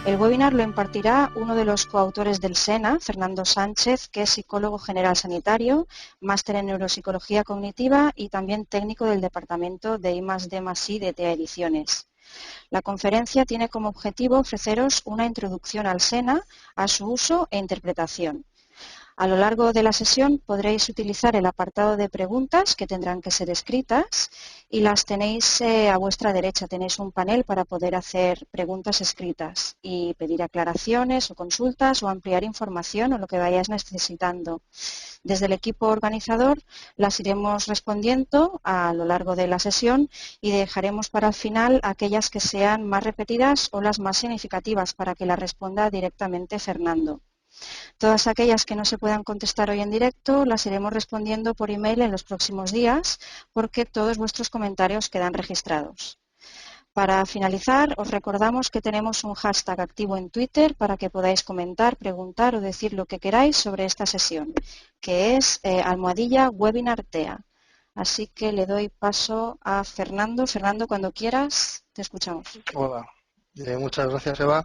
El webinar lo impartirá uno de los coautores del SENA, Fernando Sánchez, que es psicólogo general sanitario, máster en neuropsicología cognitiva y también técnico del departamento de I+D+I de TEA Ediciones. La conferencia tiene como objetivo ofreceros una introducción al SENA, a su uso e interpretación. A lo largo de la sesión podréis utilizar el apartado de preguntas, que tendrán que ser escritas, y las tenéis a vuestra derecha. Tenéis un panel para poder hacer preguntas escritas y pedir aclaraciones o consultas o ampliar información o lo que vayáis necesitando. Desde el equipo organizador las iremos respondiendo a lo largo de la sesión y dejaremos para el final aquellas que sean más repetidas o las más significativas para que las responda directamente Fernando. Todas aquellas que no se puedan contestar hoy en directo las iremos respondiendo por email en los próximos días porque todos vuestros comentarios quedan registrados. Para finalizar, os recordamos que tenemos un hashtag activo en Twitter para que podáis comentar, preguntar o decir lo que queráis sobre esta sesión, que es #webinartea. Así que le doy paso a Fernando. Fernando, cuando quieras, te escuchamos. Hola, muchas gracias, Eva.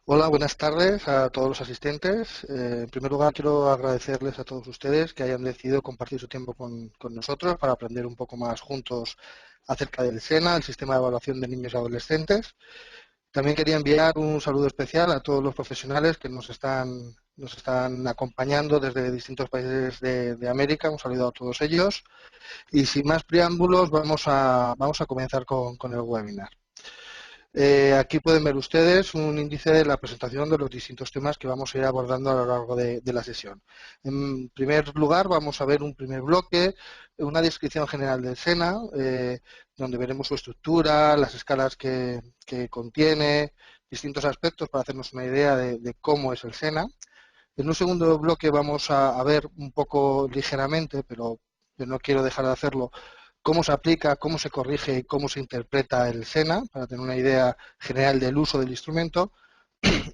Hola, buenas tardes a todos los asistentes. En primer lugar, quiero agradecerles a todos ustedes que hayan decidido compartir su tiempo con nosotros para aprender un poco más juntos acerca del SENA, el Sistema de Evaluación de Niños y Adolescentes. También quería enviar un saludo especial a todos los profesionales que nos están acompañando desde distintos países de América. Un saludo a todos ellos. Y sin más preámbulos, vamos a comenzar con el webinar. Aquí pueden ver ustedes un índice de la presentación de los distintos temas que vamos a ir abordando a lo largo de la sesión. En primer lugar, vamos a ver un primer bloque, una descripción general del SENA, donde veremos su estructura, las escalas que contiene, distintos aspectos para hacernos una idea de cómo es el SENA. En un segundo bloque vamos a ver un poco ligeramente, pero no quiero dejar de hacerlo, cómo se aplica, cómo se corrige y cómo se interpreta el SENA, para tener una idea general del uso del instrumento.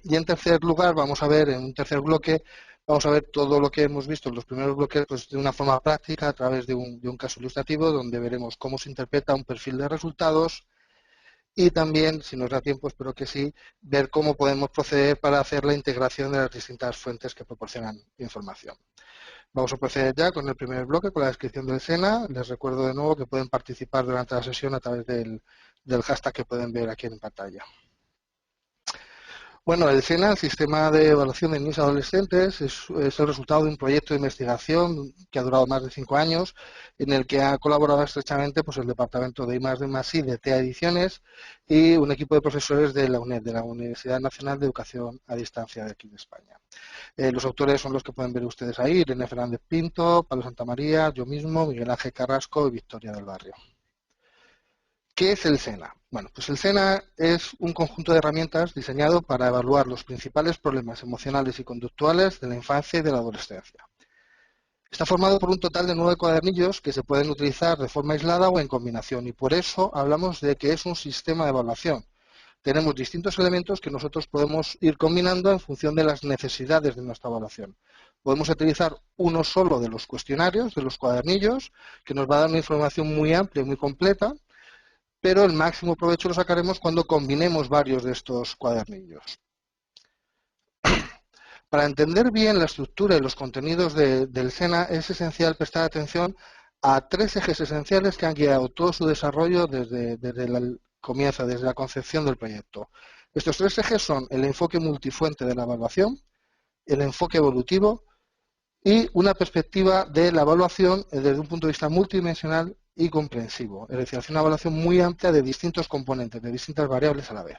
Y en tercer lugar, vamos a ver, en un tercer bloque, vamos a ver todo lo que hemos visto en los primeros bloques pues, de una forma práctica a través de un caso ilustrativo, donde veremos cómo se interpreta un perfil de resultados y también, si nos da tiempo, espero que sí, ver cómo podemos proceder para hacer la integración de las distintas fuentes que proporcionan información. Vamos a proceder ya con el primer bloque, con la descripción del SENA. Les recuerdo de nuevo que pueden participar durante la sesión a través del hashtag que pueden ver aquí en pantalla. Bueno, el SENA, el Sistema de Evaluación de Niños y Adolescentes, es el resultado de un proyecto de investigación que ha durado más de 5 años, en el que ha colaborado estrechamente pues, el Departamento de I+D+I de TEA Ediciones y un equipo de profesores de la UNED, de la Universidad Nacional de Educación a Distancia de aquí de España. Los autores son los que pueden ver ustedes ahí: Irene Fernández Pinto, Pablo Santamaría, yo mismo, Miguel Ángel Carrasco y Victoria del Barrio. ¿Qué es el SENA? Bueno, pues el SENA es un conjunto de herramientas diseñado para evaluar los principales problemas emocionales y conductuales de la infancia y de la adolescencia. Está formado por un total de 9 cuadernillos que se pueden utilizar de forma aislada o en combinación, y por eso hablamos de que es un sistema de evaluación. Tenemos distintos elementos que nosotros podemos ir combinando en función de las necesidades de nuestra evaluación. Podemos utilizar uno solo de los cuestionarios, de los cuadernillos, que nos va a dar una información muy amplia y muy completa, pero el máximo provecho lo sacaremos cuando combinemos varios de estos cuadernillos. Para entender bien la estructura y los contenidos del SENA es esencial prestar atención a 3 ejes esenciales que han guiado todo su desarrollo desde el comienzo, desde la concepción del proyecto. Estos 3 ejes son el enfoque multifuente de la evaluación, el enfoque evolutivo y una perspectiva de la evaluación desde un punto de vista multidimensional y comprensivo, es decir, hacer una evaluación muy amplia de distintos componentes, de distintas variables a la vez.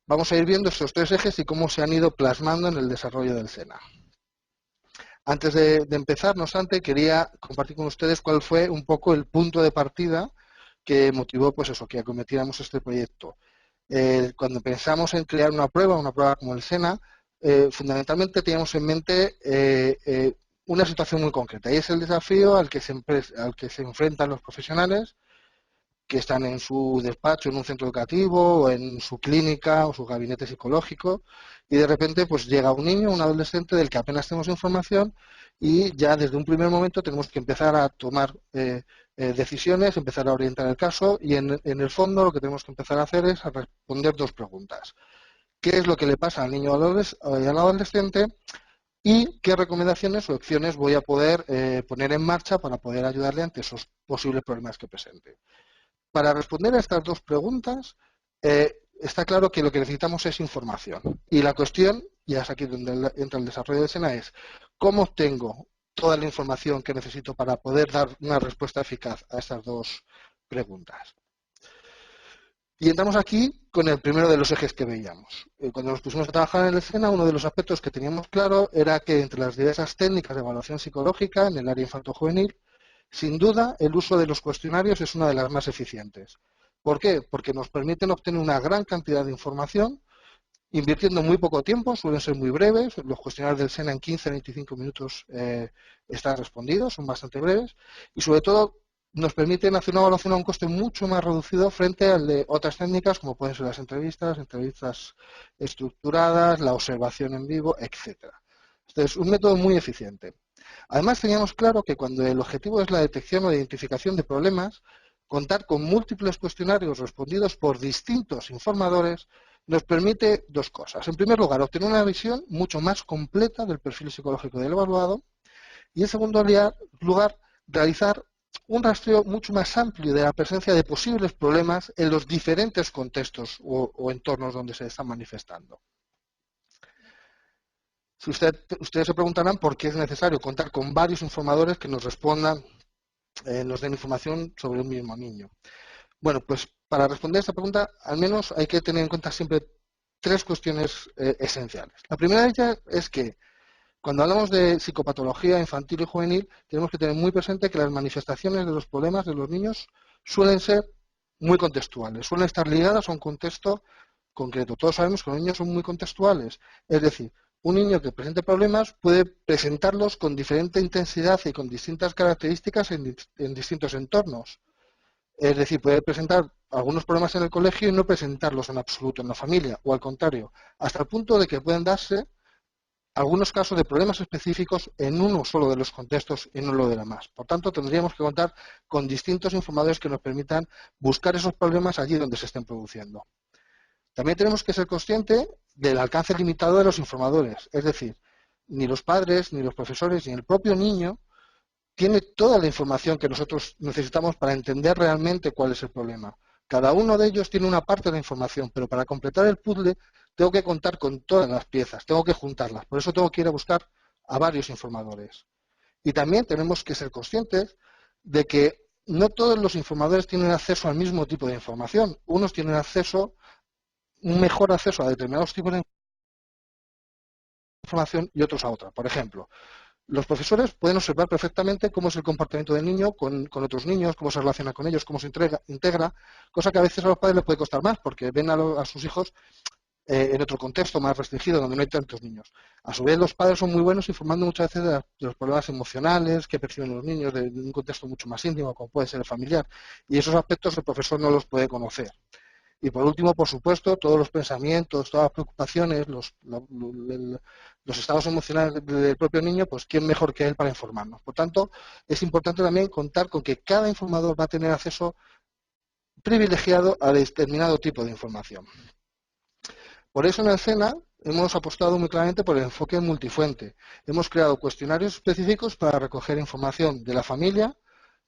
Vamos a ir viendo estos 3 ejes y cómo se han ido plasmando en el desarrollo del SENA. Antes de empezar, no obstante, quería compartir con ustedes cuál fue un poco el punto de partida que motivó pues eso, que acometiéramos este proyecto. Cuando pensamos en crear una prueba como el SENA, fundamentalmente teníamos en mente una situación muy concreta, y es el desafío al que se enfrentan los profesionales que están en su despacho, en un centro educativo, o en su clínica, o su gabinete psicológico, y de repente pues llega un niño, un adolescente del que apenas tenemos información, y ya desde un primer momento tenemos que empezar a tomar decisiones, empezar a orientar el caso, y en el fondo lo que tenemos que empezar a hacer es a responder 2 preguntas. qué es lo que le pasa al niño o al adolescente y qué recomendaciones o opciones voy a poder poner en marcha para poder ayudarle ante esos posibles problemas que presente. Para responder a estas dos preguntas, está claro que lo que necesitamos es información. Y la cuestión, y es aquí donde entra el desarrollo de SENA, es cómo obtengo toda la información que necesito para poder dar una respuesta eficaz a estas dos preguntas. Y entramos aquí con el primero de los ejes que veíamos. Cuando nos pusimos a trabajar en el SENA, uno de los aspectos que teníamos claro era que entre las diversas técnicas de evaluación psicológica en el área infanto-juvenil, sin duda, el uso de los cuestionarios es una de las más eficientes. ¿Por qué? Porque nos permiten obtener una gran cantidad de información invirtiendo muy poco tiempo, suelen ser muy breves. Los cuestionarios del SENA en 15-25 minutos están respondidos, son bastante breves y sobre todo nos permiten hacer una evaluación a un coste mucho más reducido frente al de otras técnicas como pueden ser las entrevistas estructuradas, la observación en vivo, etcétera. Este es un método muy eficiente. Además, teníamos claro que cuando el objetivo es la detección o identificación de problemas, contar con múltiples cuestionarios respondidos por distintos informadores nos permite dos cosas. En primer lugar, obtener una visión mucho más completa del perfil psicológico del evaluado y, en segundo lugar, realizar un rastreo mucho más amplio de la presencia de posibles problemas en los diferentes contextos o entornos donde se están manifestando. Si ustedes se preguntarán por qué es necesario contar con varios informadores que nos respondan, nos den información sobre un mismo niño. Bueno, pues para responder a esta pregunta, al menos hay que tener en cuenta siempre tres cuestiones esenciales. La primera de ellas es que cuando hablamos de psicopatología infantil y juvenil, tenemos que tener muy presente que las manifestaciones de los problemas de los niños suelen ser muy contextuales, suelen estar ligadas a un contexto concreto. Todos sabemos que los niños son muy contextuales, es decir, un niño que presente problemas puede presentarlos con diferente intensidad y con distintas características en distintos entornos. Es decir, puede presentar algunos problemas en el colegio y no presentarlos en absoluto en la familia, o al contrario, hasta el punto de que pueden darse algunos casos de problemas específicos en uno solo de los contextos y no lo de demás. Por tanto, tendríamos que contar con distintos informadores que nos permitan buscar esos problemas allí donde se estén produciendo. También tenemos que ser conscientes del alcance limitado de los informadores, es decir, ni los padres, ni los profesores, ni el propio niño tiene toda la información que nosotros necesitamos para entender realmente cuál es el problema. Cada uno de ellos tiene una parte de la información, pero para completar el puzzle tengo que contar con todas las piezas, tengo que juntarlas. Por eso tengo que ir a buscar a varios informadores. Y también tenemos que ser conscientes de que no todos los informadores tienen acceso al mismo tipo de información. Unos tienen un mejor acceso a determinados tipos de información y otros a otra. Por ejemplo, los profesores pueden observar perfectamente cómo es el comportamiento del niño con otros niños, cómo se relaciona con ellos, cómo se integra, cosa que a veces a los padres les puede costar más porque ven a sus hijos en otro contexto más restringido donde no hay tantos niños. A su vez, los padres son muy buenos informando muchas veces de los problemas emocionales que perciben los niños de un contexto mucho más íntimo, como puede ser el familiar, y esos aspectos el profesor no los puede conocer. Y por último, por supuesto, todos los pensamientos, todas las preocupaciones, los estados emocionales del propio niño, pues quién mejor que él para informarnos. Por tanto, es importante también contar con que cada informador va a tener acceso privilegiado a determinado tipo de información. Por eso en el SENA hemos apostado muy claramente por el enfoque multifuente. Hemos creado cuestionarios específicos para recoger información de la familia,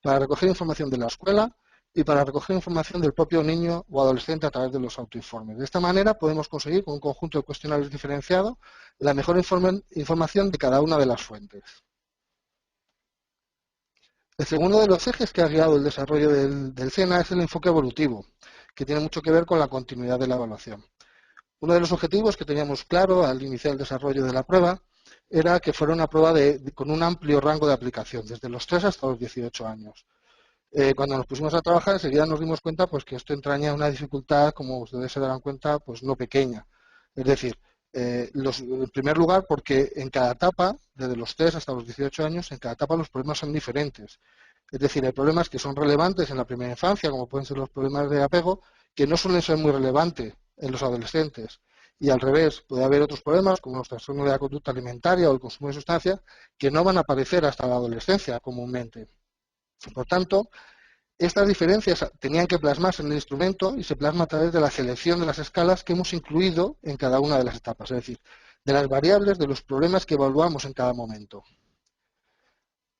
para recoger información de la escuela y para recoger información del propio niño o adolescente a través de los autoinformes. De esta manera podemos conseguir con un conjunto de cuestionarios diferenciados la mejor información de cada una de las fuentes. El segundo de los ejes que ha guiado el desarrollo del SENA es el enfoque evolutivo, que tiene mucho que ver con la continuidad de la evaluación. Uno de los objetivos que teníamos claro al iniciar el desarrollo de la prueba era que fuera una prueba con un amplio rango de aplicación, desde los 3 hasta los 18 años. Cuando nos pusimos a trabajar, enseguida nos dimos cuenta pues, que esto entraña una dificultad, como ustedes se darán cuenta, pues no pequeña. Es decir, en primer lugar, porque en cada etapa, desde los 3 hasta los 18 años, en cada etapa los problemas son diferentes. Es decir, hay problemas que son relevantes en la primera infancia, como pueden ser los problemas de apego, que no suelen ser muy relevantes en los adolescentes. Y al revés, puede haber otros problemas, como los trastornos de la conducta alimentaria o el consumo de sustancias, que no van a aparecer hasta la adolescencia comúnmente. Por tanto, Estas diferencias tenían que plasmarse en el instrumento y se plasma a través de la selección de las escalas que hemos incluido en cada una de las etapas, es decir, de las variables de los problemas que evaluamos en cada momento.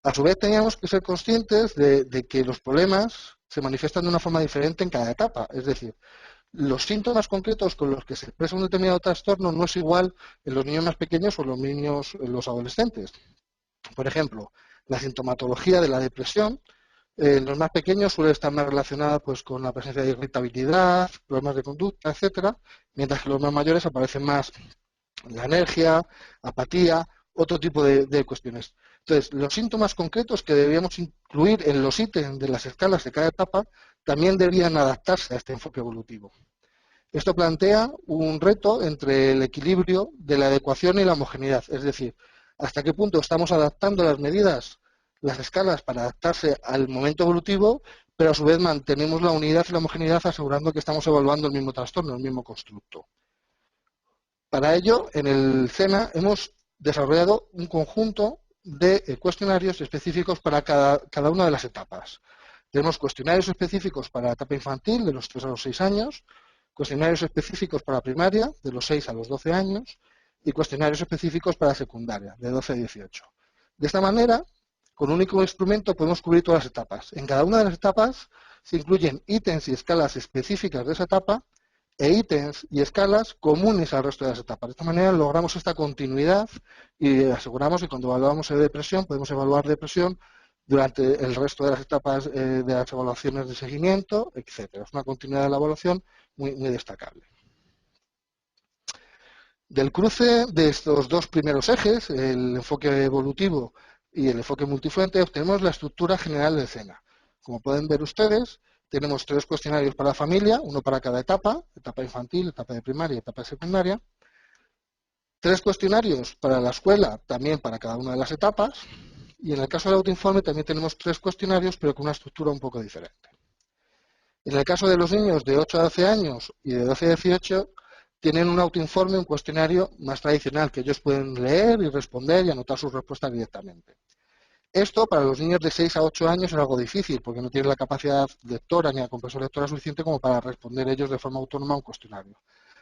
A su vez, teníamos que ser conscientes de que los problemas se manifiestan de una forma diferente en cada etapa, es decir, los síntomas concretos con los que se expresa un determinado trastorno no es igual en los niños más pequeños o en los adolescentes. Por ejemplo, la sintomatología de la depresión los más pequeños suele estar más relacionada pues, con la presencia de irritabilidad, problemas de conducta, etcétera, mientras que los más mayores aparecen más la alergia, apatía, otro tipo de cuestiones. Entonces, los síntomas concretos que deberíamos incluir en los ítems de las escalas de cada etapa también deberían adaptarse a este enfoque evolutivo. Esto plantea un reto entre el equilibrio de la adecuación y la homogeneidad, es decir, hasta qué punto estamos adaptando las medidas, las escalas para adaptarse al momento evolutivo, pero a su vez mantenemos la unidad y la homogeneidad asegurando que estamos evaluando el mismo trastorno, el mismo constructo. Para ello, en el CENA hemos desarrollado un conjunto de cuestionarios específicos para cada una de las etapas. Tenemos cuestionarios específicos para la etapa infantil, de los 3 a los 6 años, cuestionarios específicos para primaria, de los 6 a los 12 años, y cuestionarios específicos para secundaria, de 12 a 18. De esta manera, con un único instrumento podemos cubrir todas las etapas. En cada una de las etapas se incluyen ítems y escalas específicas de esa etapa e ítems y escalas comunes al resto de las etapas. De esta manera logramos esta continuidad y aseguramos que cuando evaluamos depresión podemos evaluar depresión durante el resto de las etapas de las evaluaciones de seguimiento, etcétera. Es una continuidad de la evaluación muy destacable. Del cruce de estos dos primeros ejes, el enfoque evolutivo y el enfoque multifuente, obtenemos la estructura general del CENA. Como pueden ver ustedes, tenemos 3 cuestionarios para la familia, uno para cada etapa, etapa infantil, etapa de primaria y etapa de secundaria. 3 cuestionarios para la escuela, también para cada una de las etapas. Y en el caso del autoinforme también tenemos 3 cuestionarios, pero con una estructura un poco diferente. En el caso de los niños de 8 a 12 años y de 12 a 18, tienen un autoinforme, un cuestionario más tradicional, que ellos pueden leer y responder y anotar sus respuestas directamente. Esto para los niños de 6 a 8 años es algo difícil, porque no tienen la capacidad lectora ni la comprensión lectora suficiente como para responder ellos de forma autónoma a un cuestionario.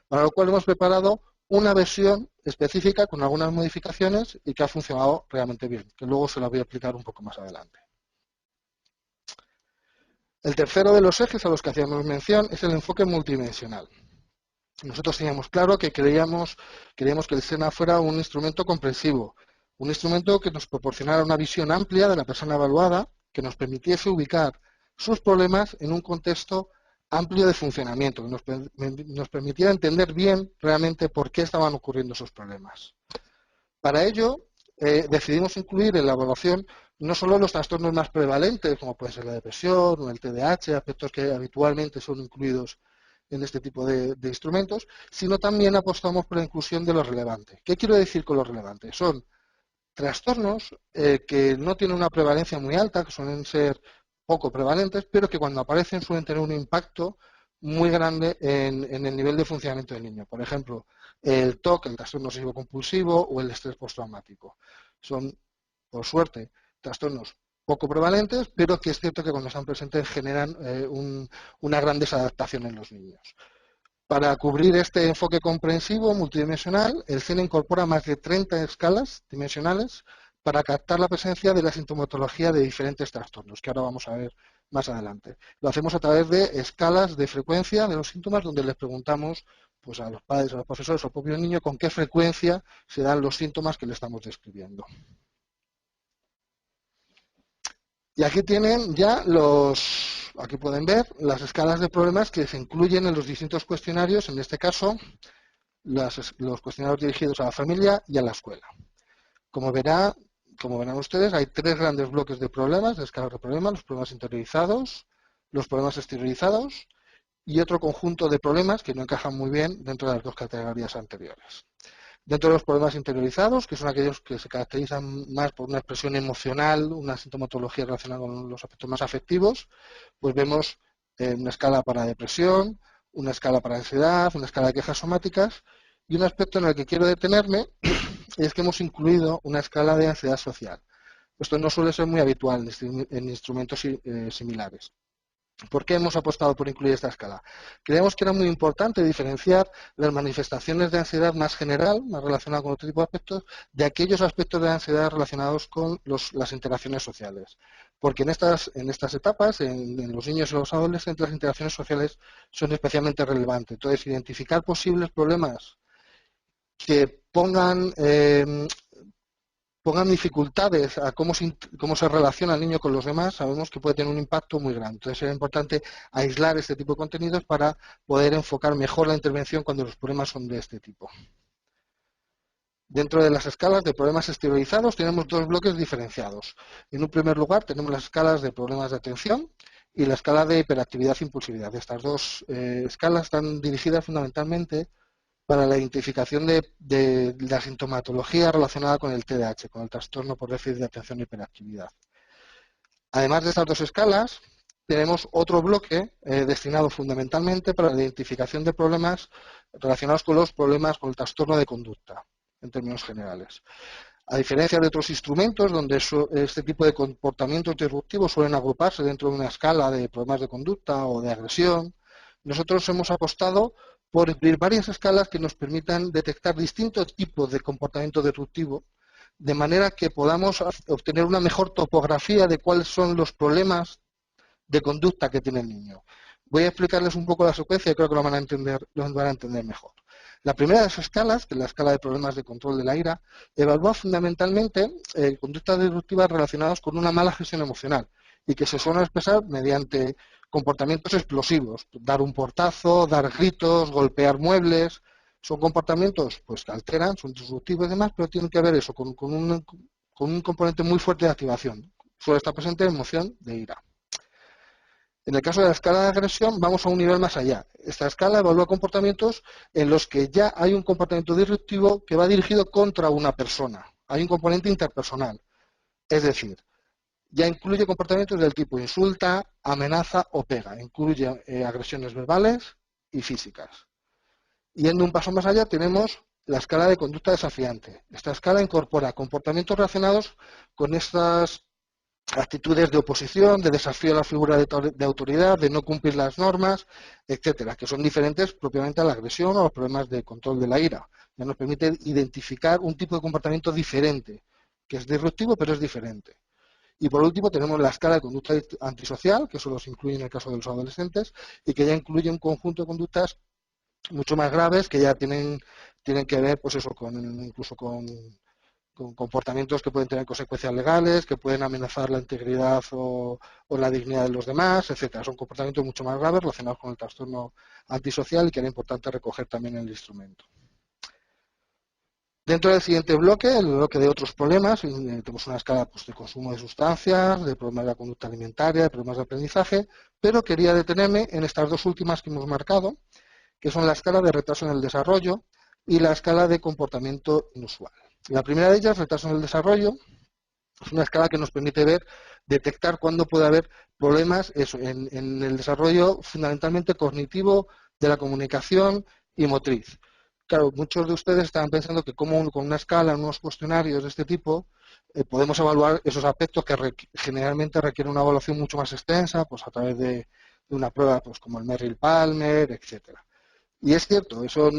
Para lo cual hemos preparado una versión específica con algunas modificaciones y que ha funcionado realmente bien, que luego se la voy a explicar un poco más adelante. El tercero de los ejes a los que hacíamos mención es el enfoque multidimensional. Nosotros teníamos claro que queríamos que el SENA fuera un instrumento comprensivo, un instrumento que nos proporcionara una visión amplia de la persona evaluada, que nos permitiese ubicar sus problemas en un contexto amplio de funcionamiento, que nos permitiera entender bien realmente por qué estaban ocurriendo esos problemas. Para ello, decidimos incluir en la evaluación no solo los trastornos más prevalentes, como puede ser la depresión o el TDAH, aspectos que habitualmente son incluidos en este tipo de instrumentos, sino también apostamos por la inclusión de lo relevante. ¿Qué quiero decir con lo relevante? Son trastornos que no tienen una prevalencia muy alta, que suelen ser poco prevalentes, pero que cuando aparecen suelen tener un impacto muy grande en el nivel de funcionamiento del niño. Por ejemplo, el TOC, el trastorno obsesivo compulsivo o el estrés postraumático. Son, por suerte, trastornos poco prevalentes, pero que es cierto que cuando están presentes generan una gran desadaptación en los niños. Para cubrir este enfoque comprensivo multidimensional, el CENA incorpora más de 30 escalas dimensionales para captar la presencia de la sintomatología de diferentes trastornos, que ahora vamos a ver más adelante. Lo hacemos a través de escalas de frecuencia de los síntomas, donde les preguntamos pues, a los padres, a los profesores, al propio niño, con qué frecuencia se dan los síntomas que le estamos describiendo. Y aquí tienen ya aquí pueden ver las escalas de problemas que se incluyen en los distintos cuestionarios, en este caso los cuestionarios dirigidos a la familia y a la escuela. Como verán ustedes, hay 3 grandes bloques de problemas, de escalas de problemas, los problemas interiorizados, los problemas exteriorizados y otro conjunto de problemas que no encajan muy bien dentro de las 2 categorías anteriores. Dentro de los problemas interiorizados, que son aquellos que se caracterizan más por una expresión emocional, una sintomatología relacionada con los aspectos más afectivos, pues vemos una escala para depresión, una escala para ansiedad, una escala de quejas somáticas, y un aspecto en el que quiero detenerme es que hemos incluido una escala de ansiedad social. Esto no suele ser muy habitual en instrumentos similares. ¿Por qué hemos apostado por incluir esta escala? Creemos que era muy importante diferenciar las manifestaciones de ansiedad más general, más relacionadas con otro tipo de aspectos, de aquellos aspectos de ansiedad relacionados con las interacciones sociales. Porque en estas etapas, en los niños y los adolescentes, las interacciones sociales son especialmente relevantes. Entonces, identificar posibles problemas que pongan dificultades a cómo se relaciona el niño con los demás, sabemos que puede tener un impacto muy grande. Entonces es importante aislar este tipo de contenidos para poder enfocar mejor la intervención cuando los problemas son de este tipo. Dentro de las escalas de problemas exteriorizados tenemos dos bloques diferenciados. En un primer lugar tenemos las escalas de problemas de atención y la escala de hiperactividad e impulsividad. Estas dos escalas están dirigidas fundamentalmente para la identificación de la sintomatología relacionada con el TDAH, con el trastorno por déficit de atención e hiperactividad. Además de estas dos escalas, tenemos otro bloque destinado fundamentalmente para la identificación de problemas relacionados con los problemas con el trastorno de conducta, en términos generales. A diferencia de otros instrumentos donde este tipo de comportamientos disruptivos suelen agruparse dentro de una escala de problemas de conducta o de agresión, nosotros hemos apostado por incluir varias escalas que nos permitan detectar distintos tipos de comportamiento disruptivo, de manera que podamos obtener una mejor topografía de cuáles son los problemas de conducta que tiene el niño. Voy a explicarles un poco la secuencia y creo que lo van a entender mejor. La primera de esas escalas, que es la escala de problemas de control de la ira, evalúa fundamentalmente conductas disruptivas relacionadas con una mala gestión emocional y que se suelen expresar mediante comportamientos explosivos, dar un portazo, dar gritos, golpear muebles. Son comportamientos pues, que alteran, son disruptivos y demás, pero tienen que ver eso con un componente muy fuerte de activación. Suele estar presente en emoción de ira. En el caso de la escala de agresión, vamos a un nivel más allá. Esta escala evalúa comportamientos en los que ya hay un comportamiento disruptivo que va dirigido contra una persona. Hay un componente interpersonal. Es decir, ya incluye comportamientos del tipo insulta, amenaza o pega. Incluye agresiones verbales y físicas. Yendo un paso más allá, tenemos la escala de conducta desafiante. Esta escala incorpora comportamientos relacionados con estas actitudes de oposición, de desafío a la figura de autoridad, de no cumplir las normas, etcétera, que son diferentes propiamente a la agresión o a los problemas de control de la ira. Ya nos permite identificar un tipo de comportamiento diferente, que es disruptivo pero es diferente. Y por último tenemos la escala de conducta antisocial, que solo se incluye en el caso de los adolescentes, y que ya incluye un conjunto de conductas mucho más graves que ya tienen que ver pues eso, incluso con comportamientos que pueden tener consecuencias legales, que pueden amenazar la integridad o la dignidad de los demás, etcétera. Son comportamientos mucho más graves relacionados con el trastorno antisocial y que era importante recoger también en el instrumento. Dentro del siguiente bloque, el bloque de otros problemas, tenemos una escala pues, de consumo de sustancias, de problemas de la conducta alimentaria, de problemas de aprendizaje, pero quería detenerme en estas dos últimas que hemos marcado, que son la escala de retraso en el desarrollo y la escala de comportamiento inusual. La primera de ellas, retraso en el desarrollo, es una escala que nos permite detectar cuándo puede haber problemas en el desarrollo fundamentalmente cognitivo de la comunicación y motriz. Claro, muchos de ustedes estaban pensando que con una escala, unos cuestionarios de este tipo, podemos evaluar esos aspectos que generalmente requieren una evaluación mucho más extensa, pues a través de una prueba pues, como el Merrill-Palmer, etcétera. Y es cierto, eso no